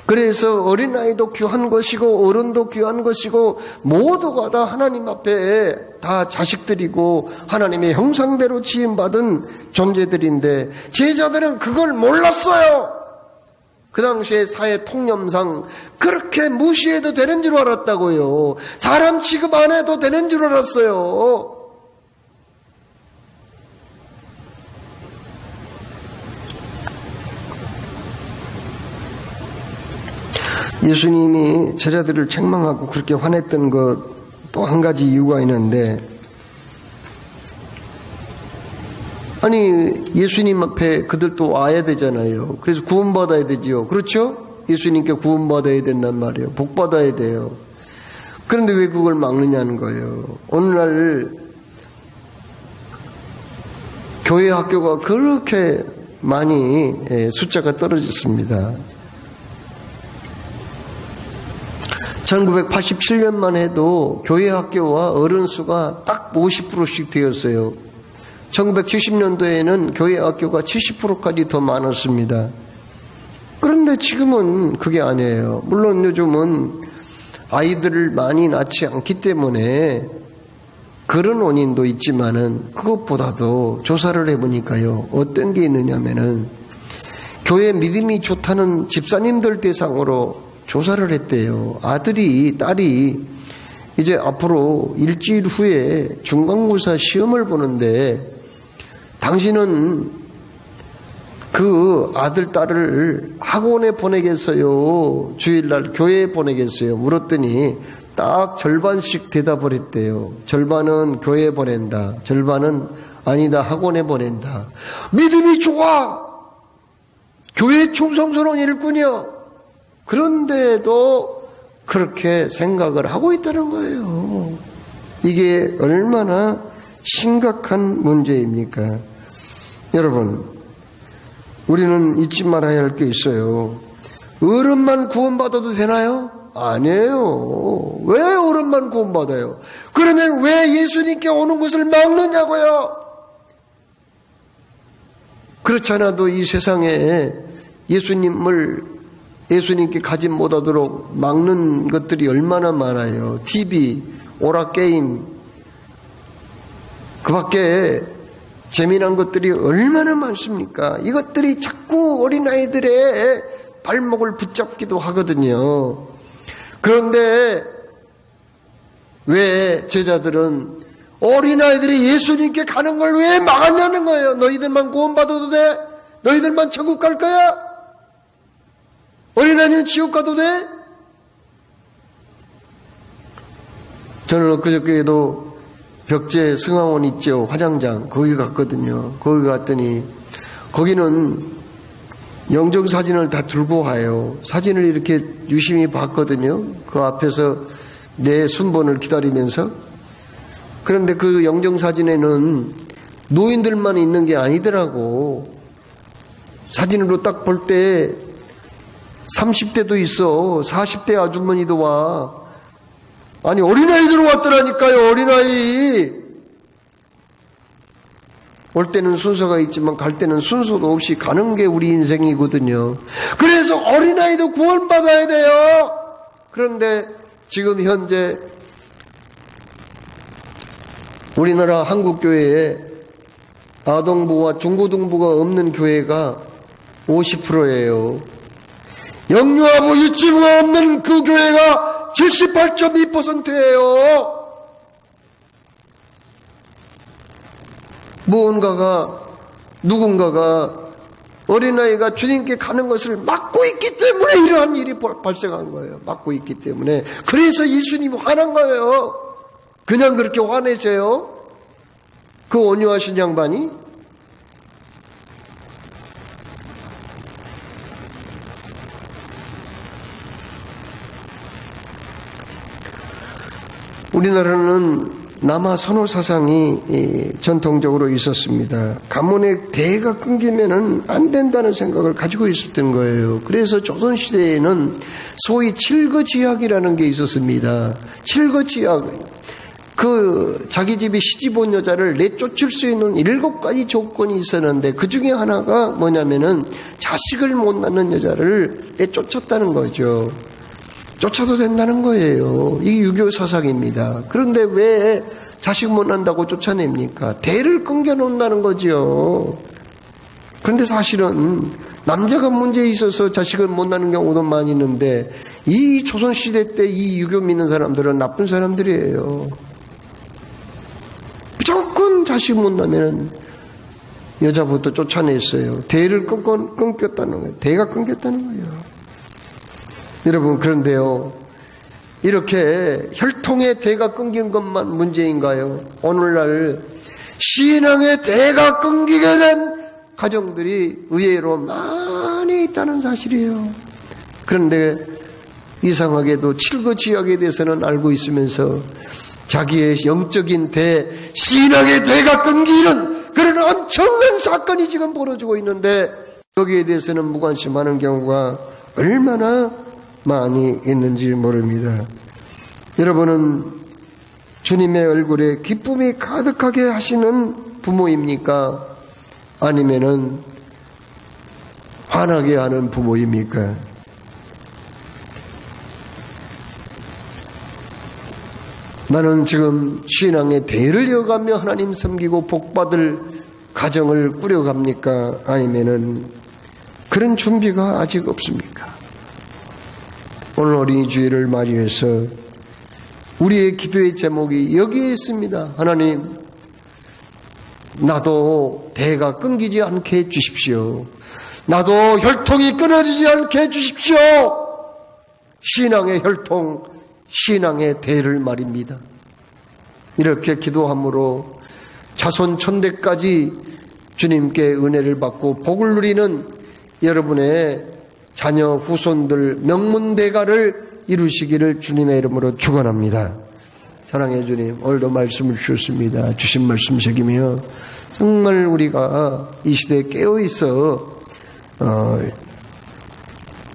그래서 어린아이도 귀한 것이고 어른도 귀한 것이고 모두가 다 하나님 앞에 다 자식들이고 하나님의 형상대로 지음받은 존재들인데 제자들은 그걸 몰랐어요. 그 당시에 사회 통념상 그렇게 무시해도 되는 줄 알았다고요. 사람 취급 안 해도 되는 줄 알았어요. 예수님이 제자들을 책망하고 그렇게 화냈던 것 또 한 가지 이유가 있는데, 아니 예수님 앞에 그들도 와야 되잖아요. 그래서 구원받아야 되지요. 그렇죠? 예수님께 구원받아야 된단 말이에요. 복받아야 돼요. 그런데 왜 그걸 막느냐는 거예요. 오늘날 교회 학교가 그렇게 많이 숫자가 떨어졌습니다. 1987년만 해도 교회 학교와 어른 수가 딱 50%씩 되었어요. 1970년도에는 교회 학교가 70%까지 더 많았습니다. 그런데 지금은 그게 아니에요. 물론 요즘은 아이들을 많이 낳지 않기 때문에 그런 원인도 있지만은 그것보다도 조사를 해보니까요. 어떤 게 있느냐면은 교회 믿음이 좋다는 집사님들 대상으로 조사를 했대요. 아들이, 딸이 이제 앞으로 일주일 후에 중간고사 시험을 보는데 당신은 그 아들, 딸을 학원에 보내겠어요? 주일날 교회에 보내겠어요? 물었더니 딱 절반씩 대답을 했대요. 절반은 교회에 보낸다. 절반은 아니다. 학원에 보낸다. 믿음이 좋아. 교회 충성스러운 일꾼이요. 그런데도 그렇게 생각을 하고 있다는 거예요. 이게 얼마나 심각한 문제입니까? 여러분, 우리는 잊지 말아야 할 게 있어요. 어른만 구원받아도 되나요? 아니에요. 왜 어른만 구원받아요? 그러면 왜 예수님께 오는 것을 막느냐고요? 그렇지 않아도 이 세상에 예수님께 가지 못하도록 막는 것들이 얼마나 많아요. TV, 오락게임, 그 밖에 재미난 것들이 얼마나 많습니까? 이것들이 자꾸 어린아이들의 발목을 붙잡기도 하거든요. 그런데 왜 제자들은 어린아이들이 예수님께 가는 걸 왜 막았냐는 거예요. 너희들만 구원받아도 돼? 너희들만 천국 갈 거야? 어린아이는 지옥 가도 돼? 저는 엊그저께도 벽제 승하원 있죠. 화장장. 거기 갔거든요. 거기 갔더니 거기는 영정사진을 다 들고 와요. 사진을 이렇게 유심히 봤거든요. 그 앞에서 내 순번을 기다리면서. 그런데 그 영정사진에는 노인들만 있는 게 아니더라고. 사진으로 딱 볼 때 30대도 있어. 40대 아주머니도 와. 아니 어린아이들 왔더라니까요. 어린아이. 올 때는 순서가 있지만 갈 때는 순서도 없이 가는 게 우리 인생이거든요. 그래서 어린아이도 구원받아야 돼요. 그런데 지금 현재 우리나라 한국교회에 아동부와 중고등부가 없는 교회가 50%예요. 영유아부 유치부가 없는 그 교회가 78.2%예요. 누군가가 어린아이가 주님께 가는 것을 막고 있기 때문에 이러한 일이 발생한 거예요. 막고 있기 때문에. 그래서 예수님이 화난 거예요. 그냥 그렇게 화내세요? 그 온유하신 양반이? 우리나라는 남아 선호 사상이 전통적으로 있었습니다. 가문의 대가 끊기면은 안 된다는 생각을 가지고 있었던 거예요. 그래서 조선시대에는 소위 칠거지약이라는 게 있었습니다. 칠거지약. 자기 집에 시집 온 여자를 내쫓을 수 있는 7가지 조건이 있었는데 그 중에 하나가 뭐냐면은 자식을 못 낳는 여자를 내쫓았다는 거죠. 쫓아도 된다는 거예요. 이게 유교 사상입니다. 그런데 왜 자식 못 낳는다고 쫓아냅니까? 대를 끊겨놓는다는 거죠. 그런데 사실은 남자가 문제에 있어서 자식을 못 낳는 경우도 많이 있는데 이 조선시대 때 이 유교 믿는 사람들은 나쁜 사람들이에요. 무조건 자식 못 낳으면 여자부터 쫓아냈어요. 대를 끊겼다는 거예요. 대가 끊겼다는 거예요. 여러분, 그런데요, 이렇게 혈통의 대가 끊긴 것만 문제인가요? 오늘날 신앙의 대가 끊기게 된 가정들이 의외로 많이 있다는 사실이에요. 그런데 이상하게도 칠거지약에 대해서는 알고 있으면서 자기의 영적인 신앙의 대가 끊기는 그런 엄청난 사건이 지금 벌어지고 있는데 여기에 대해서는 무관심하는 경우가 얼마나 많이 있는지 모릅니다. 여러분은 주님의 얼굴에 기쁨이 가득하게 하시는 부모입니까? 아니면은 화나게 하는 부모입니까? 나는 지금 신앙의 대를 이어가며 하나님 섬기고 복받을 가정을 꾸려갑니까? 아니면은 그런 준비가 아직 없습니까? 오늘 어린이 주일을 맞이해서 우리의 기도의 제목이 여기에 있습니다. 하나님, 나도 대가 끊기지 않게 해주십시오. 나도 혈통이 끊어지지 않게 해주십시오. 신앙의 혈통, 신앙의 대를 말입니다. 이렇게 기도함으로 자손 천대까지 주님께 은혜를 받고 복을 누리는 여러분의 자녀 후손들 명문대가를 이루시기를 주님의 이름으로 축원합니다. 사랑해 주님, 오늘도 말씀을 주셨습니다. 주신 말씀 새기며 정말 우리가 이 시대에 깨어있어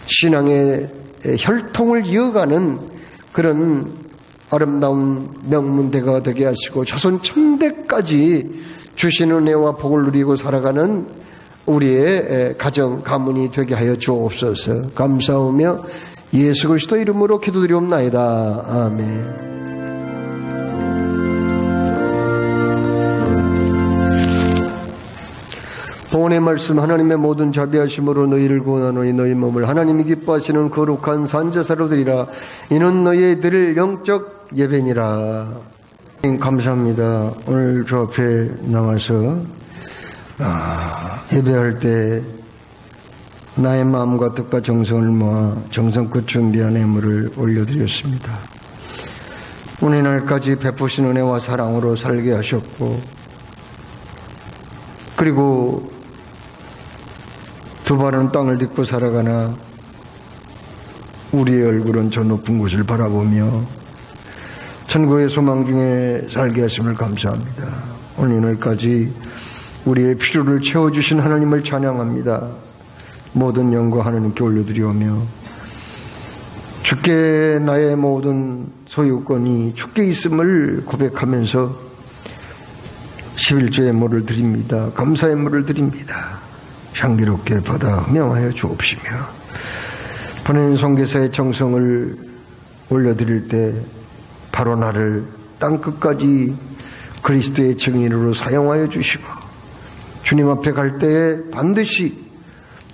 신앙의 혈통을 이어가는 그런 아름다운 명문대가 되게 하시고 자손 천대까지 주신 은혜와 복을 누리고 살아가는 우리의 가정 가문이 되게 하여 주옵소서. 감사하며 예수 그리스도 이름으로 기도드리옵나이다. 아멘. 본의 말씀 하나님의 모든 자비하심으로 너희를 구원하노니 너희 몸을 하나님이 기뻐하시는 거룩한 산제사로 드리라. 이는 너희의 드릴 영적 예배니라. 감사합니다. 오늘 저 앞에 나와서 예배할 때 나의 마음과 뜻과 정성을 모아 정성껏 준비한 예물을 올려드렸습니다. 오늘날까지 베푸신 은혜와 사랑으로 살게 하셨고, 그리고 두 발은 땅을 딛고 살아가나 우리의 얼굴은 저 높은 곳을 바라보며 천국의 소망 중에 살게 하심을 감사합니다. 오늘날까지 우리의 필요를 채워주신 하나님을 찬양합니다. 모든 영광 하나님께 올려드리오며 주께 나의 모든 소유권이 주께 있음을 고백하면서 11조의 예물을 드립니다. 감사의 예물을 드립니다. 향기롭게 받아 명하여 주옵시며 보낸 선교사의 정성을 올려드릴 때 바로 나를 땅끝까지 그리스도의 증인으로 사용하여 주시고 주님 앞에 갈 때에 반드시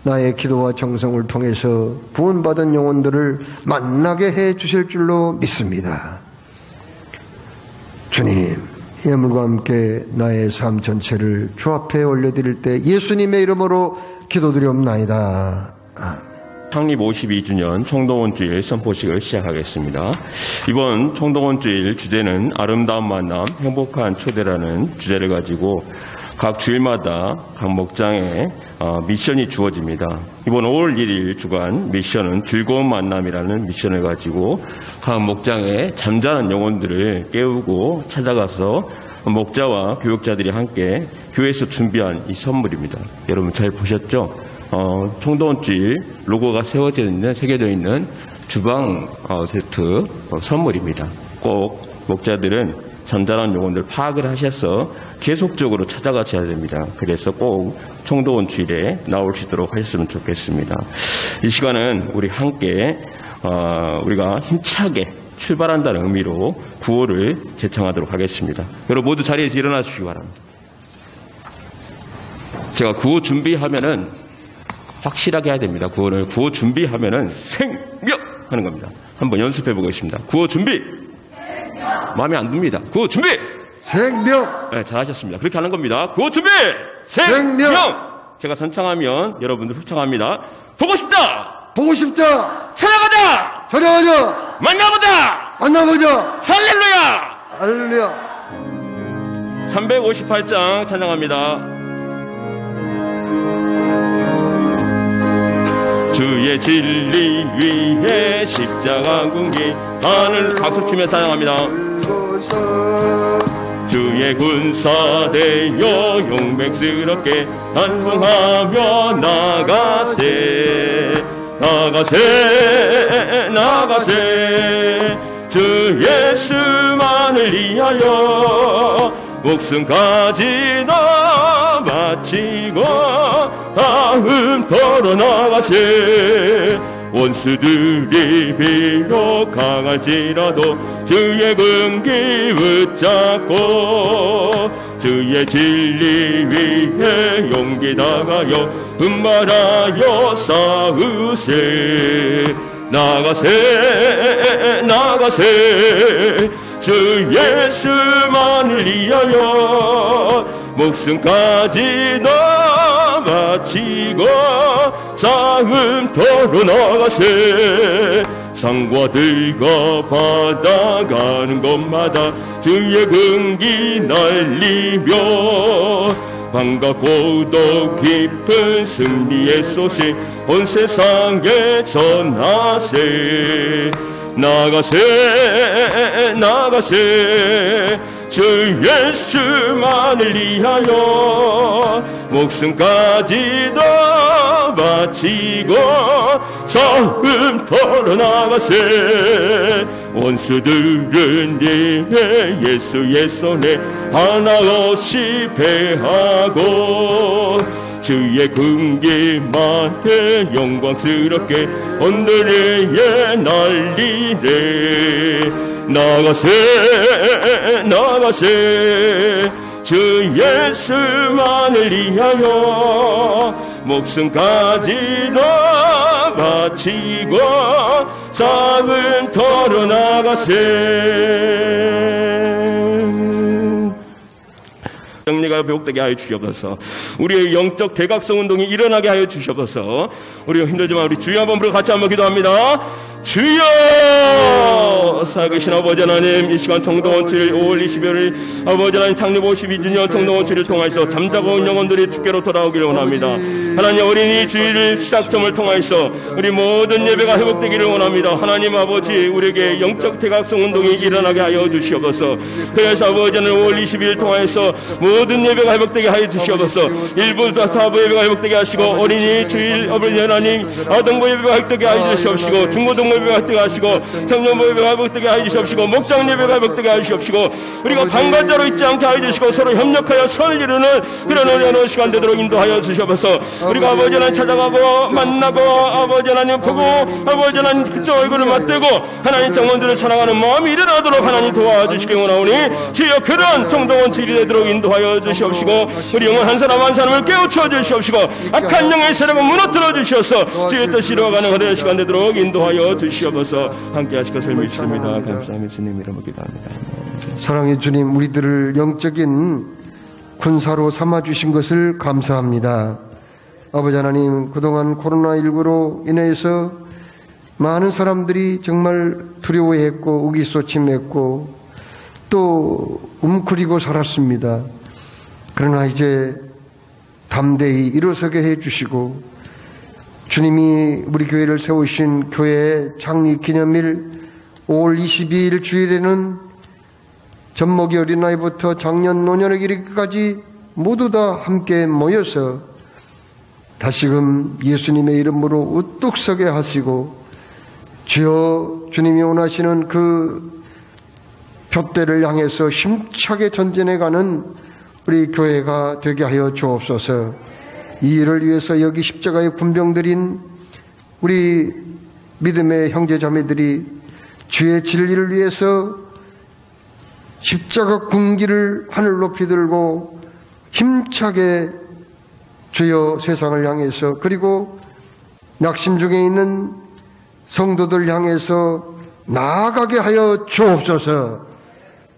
나의 기도와 정성을 통해서 구원받은 영혼들을 만나게 해 주실 줄로 믿습니다. 주님, 예물과 함께 나의 삶 전체를 주 앞에 올려드릴 때 예수님의 이름으로 기도드리옵나이다. 창립 52주년 총동원주일 선포식을 시작하겠습니다. 이번 총동원주일 주제는 아름다운 만남, 행복한 초대라는 주제를 가지고 각 주일마다 각 목장에 미션이 주어집니다. 이번 5월 1일 주간 미션은 즐거운 만남이라는 미션을 가지고 각 목장에 잠자는 영혼들을 깨우고 찾아가서 목자와 교육자들이 함께 교회에서 준비한 이 선물입니다. 여러분 잘 보셨죠? 총동원주일 로고가 새겨져 있는 주방 세트 선물입니다. 꼭 목자들은 잠자는 영혼들 파악을 하셔서 계속적으로 찾아가셔야 됩니다. 그래서 꼭 총동원 주일에 나올 수 있도록 하셨으면 좋겠습니다. 이 시간은 우리 함께 우리가 힘차게 출발한다는 의미로 구호를 제청하도록 하겠습니다. 여러분 모두 자리에서 일어나 주시기 바랍니다. 제가 구호 준비하면은 확실하게 해야 됩니다. 구호 준비하면은 생명 하는 겁니다. 한번 연습해 보겠습니다. 구호 준비. 마음에 안 듭니다. 구호 준비! 생명! 네, 잘하셨습니다. 그렇게 하는 겁니다. 구호 준비! 생명! 제가 선창하면 여러분들 후창합니다. 보고 싶다! 보고 싶다. 찾아가자. 찾아가자. 만나보자. 만나보자. 할렐루야. 할렐루야. 358장 찬양합니다. 주의 진리 위에 십자가 군기 하늘 박수치며 찬양합니다. 주의 군사되어 용맹스럽게 단성하며 나가세 나가세 나가세 주 예수만을 위하여 목숨까지 다 바치고 다음터로 나가세 원수들이 비록 강할지라도 주의 군기 붙잡고 주의 진리 위에 용기 다하여 분발하여 싸우세 나가세 나가세 주 예수만을 위하여 목숨까지 다 바치고 싸움터로 나가세 상과들과 받아가는 곳마다 주의 군기 날리며 반갑고도 깊은 승리의 소식 온 세상에 전하세 나가세 나가세 주 예수만을 위하여 목숨까지 다 바치고 싸움터로 나가세 원수들은 예수의 손에 하나없이 패하고 주의 군기만에 영광스럽게 언덕에 날리네 나가세 나가세 주 예수만을 위하여 목숨까지 다 바치고 싸움터로 나가세 정리가 회복되게 하여 주시옵소서. 우리의 영적 대각성 운동이 일어나게 하여 주시옵소서. 우리가 힘들지만 우리 주여 한번 부르고 같이 한번 기도합니다. 주여 살아계신 아버지 하나님 이 시간 청동원 7일 5월 20일 아버지 하나님 창립 52주년 청동원 7일 통하여서 잠자고 온 영혼들이 주께로 돌아오기를 원합니다. 하나님 어린이 주일 시작점을 통하여서 우리 모든 예배가 회복되기를 원합니다. 하나님 아버지 우리에게 영적 대각성 운동이 일어나게 하여 주시옵소서. 그래서 아버지 하나님 5월 20일 통하여서 모든 예배가 회복되게 하여 주시옵소서. 1부부터 4부 예배가 회복되게 하시고 어린이 주일 아버지 하나님 아동부 예배가 회복되게 하여 주시옵시고 중고등부 예배가 회복되게 하시고 청년부 예배가 회복되게 하여 주시옵시고 목장 예배가 회복되게 하여 주시옵시고 우리가 방관자로 있지 않게 하여 주시고 서로 협력하여 선을 이루는 그런 어려운 시간 되도록 인도하여 주시옵소서. 우리가 아버지 하나님 찾아가고 만나고 아버지 하나님 보고 아버지 하나님 그쪽 얼굴을 맞대고 하나님 장원들을 사랑하는 마음이 일어나도록 하나님 도와주시기 원하오니 주여 그런 청동원 주일이 되도록 인도하여 주시옵시고 우리 영혼 한 사람 한 사람을 깨우쳐 주시옵시고 악한 영의 세력을 무너뜨려 주시옵소서. 주의 뜻이 이루어가는 어려운 시간 되도록 인도하여 주시옵소서. 함께 하실 것을 믿습니다. 감사합니다. 주님 이름으로 기도합니다. 사랑의 주님, 우리들을 영적인 군사로 삼아주신 것을 감사합니다. 아버지 하나님, 그동안 코로나19로 인해서 많은 사람들이 정말 두려워했고 의기소침했고 또 웅크리고 살았습니다. 그러나 이제 담대히 일어서게 해주시고 주님이 우리 교회를 세우신 교회 창립 기념일 5월 22일 주일에는 젖먹이 어린아이부터 장년 노년에 이르기까지 모두 다 함께 모여서 다시금 예수님의 이름으로 우뚝 서게 하시고 주여 주님이 원하시는 그 둯대를 향해서 힘차게 전진해가는 우리 교회가 되게 하여 주옵소서. 이 일을 위해서 여기 십자가에 군병들인 우리 믿음의 형제자매들이 주의 진리를 위해서 십자가 군기를 하늘 높이 들고 힘차게 주여 세상을 향해서 그리고 낙심 중에 있는 성도들 향해서 나아가게 하여 주옵소서.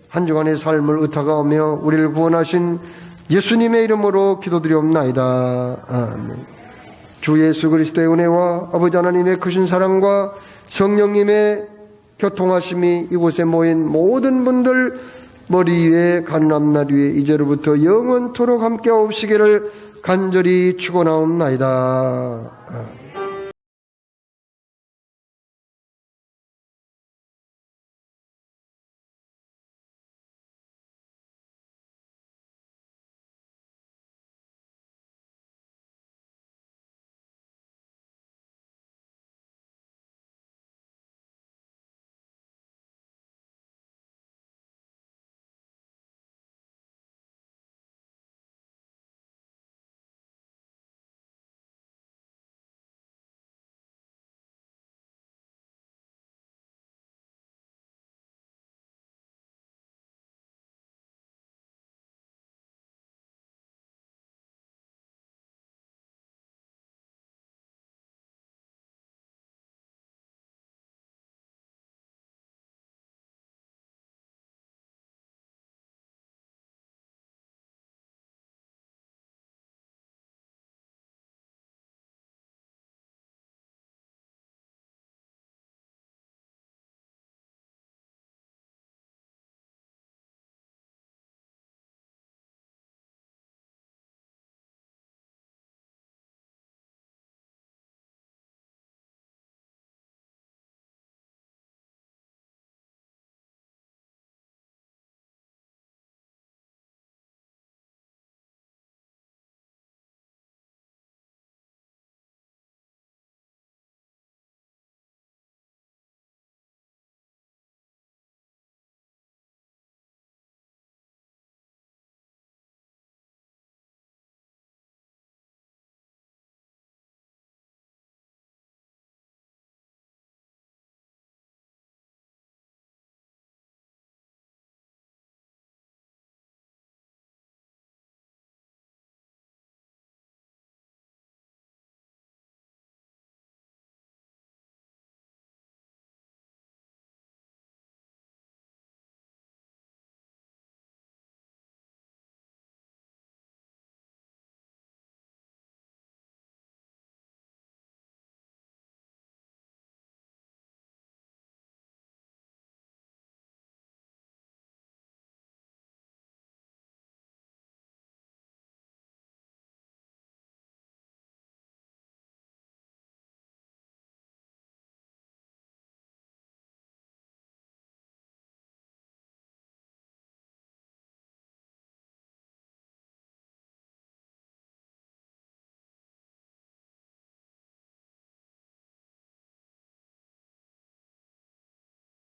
한 주간의 삶을 의탁하며 우리를 구원하신 예수님의 이름으로 기도드리옵나이다. 아멘. 주 예수 그리스도의 은혜와 아버지 하나님의 크신 사랑과 성령님의 교통하심이 이곳에 모인 모든 분들 머리 위에 간남날 위에 이제로부터 영원토록 함께 하옵시기를 간절히 축원하옵나이다.